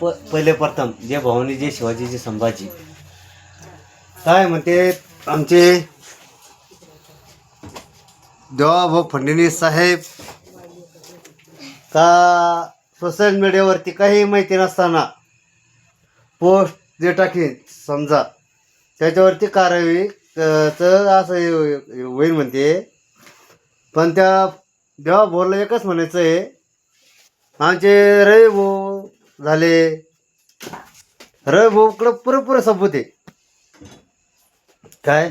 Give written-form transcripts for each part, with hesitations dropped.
पहिले प्रथम जय भवानी जय शिवाजी जय संभाजी. काय म्हणते आमचे देवाभाऊ फडणवीस साहेब का सोशल मीडियावरती काही माहिती नसताना पोस्ट जे टाकीन समजा त्याच्यावरती कारवाई तर असं होईल म्हणते. पण त्या देवाभाऊला एकच म्हणायचं आहे, आमचे रवी भाऊ झाले, रवी भाऊकडं पुरेपूर सबूत आहे. काय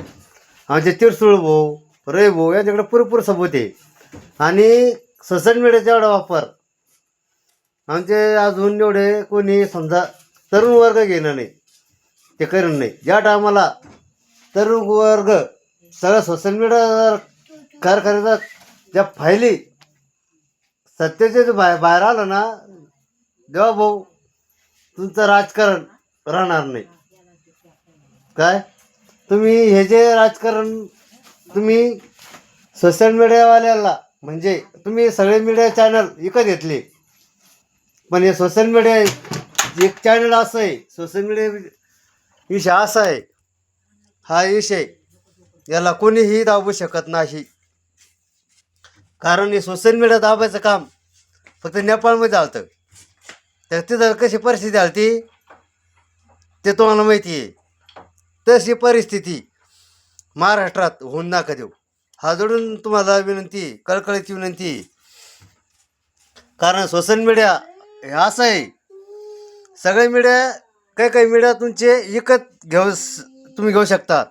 आमचे तिरसुळ भाऊ रवी भाऊ यांच्याकडे पुरेपूर सबूत आहे. आणि सोशल मीडियाचा एवढा वापर आमचे अजून एवढे कोणी समजा तरुण वर्ग घेणं नाही, ते करणं नाही. ज्या टायमाला तरुण वर्ग सगळं सोशल मीडियावर कारखान्याचा ज्या फायली सत्तेचे जे बाहेर आलं ना, देवा भाऊ तुमचं राजकारण राहणार नाही. काय तुम्ही हे जे राजकारण तुम्ही सोशल मीडियावाल्याला म्हणजे तुम्ही सगळे मीडिया चॅनल विकत घेतले. पण हे सोशल मीडिया एक चॅनल असं आहे, सोशल मीडिया विषय असा आहे, हा विषय याला कोणीही दाबू शकत नाही. कारण हे सोशल मीडिया दाबायचं काम फक्त नेपाळमध्ये चालतं. तर तिथं कशी परिस्थिती आली ते तुम्हाला माहिती आहे. तशी परिस्थिती महाराष्ट्रात होऊन नका देऊ. हा जोडून तुम्हाला विनंती, कळकळीची विनंती. कारण सोशल मीडिया हे असं आहे, सगळे मीडिया काही मीडिया तुमचे विकत तुम्ही घेऊ शकता.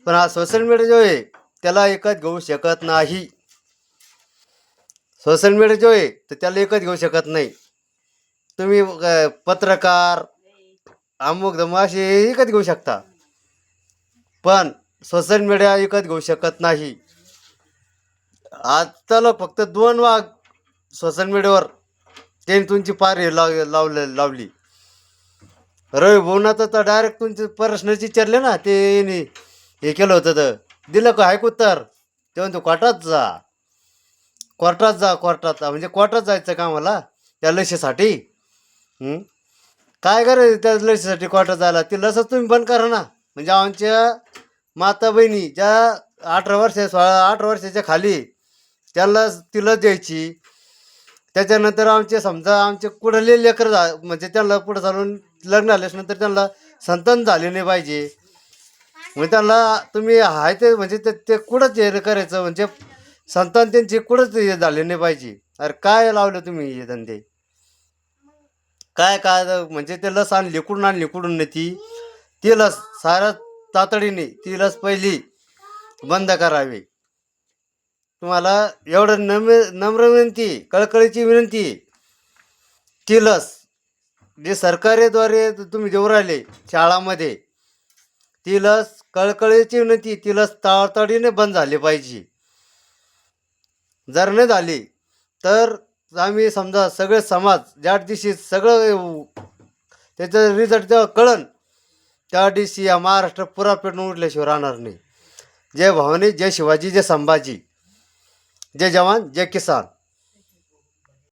पण हा सोशल मीडिया जो आहे त्याला विकत घेऊ शकत नाही. सोशल मीडिया जो आहे तर त्याला विकत घेऊ शकत नाही. तुम्ही पत्रकार अमुक दम असे विकत घेऊ शकता, पण सोशल मीडिया विकत घेऊ शकत नाही. आजचा फक्त 2 वाघ सोशल मीडियावर त्यांनी तुमची पार हे लावली. रवी भाऊना तर डायरेक्ट तुमचे प्रश्नच विचारले ना, ते हे केलं होतं तर दिलं का ऐकू. तर ते म्हणतो कोर्टात जा म्हणजे कोर्टात जायचं का आम्हाला त्या लसीसाठी. काय करायचं त्या लसीसाठी कोर्टात जायला. ती लसच तुम्ही बंद करा ना. म्हणजे आमच्या माता बहिणी ज्या 18 वर्षाच्या खाली त्याला ती लस द्यायची. त्याच्यानंतर आमचे समजा आमचे कुठले लेकर म्हणजे त्यांना पुढं चालून लग्न आल्यानंतर त्यांना संतान झाले नाही पाहिजे. म्हणजे त्यांना तुम्ही आहे ते म्हणजे ते कुठंच हे करायचं म्हणजे संतान त्यांचे कुठंच हे झाले नाही पाहिजे. अरे काय लावलं तुम्ही हे धंदे. काय म्हणजे ते लस आणली कुठून नाही ती लस साऱ्या तातडीने ती लस पहिली बंद करावी. तुम्हाला एवढं नम्र विनंती, कळकळीची विनंती. ती लस जे सरकारीद्वारे तुम्ही देऊ राहिले शाळामध्ये, ती लस कळकळीची विनंती, ती लस तातडीने बंद झाली पाहिजे. जर नाही झाली तर आम्ही समजा सगळे समाज ज्या दिवशी सगळं त्याचं रिझल्ट जेव्हा कळन त्या दिवशी या महाराष्ट्र पुरा पेटून उठल्याशिवाय राहणार नाही. जय भवानी जय शिवाजी जय संभाजी. जय जवान जय किसान.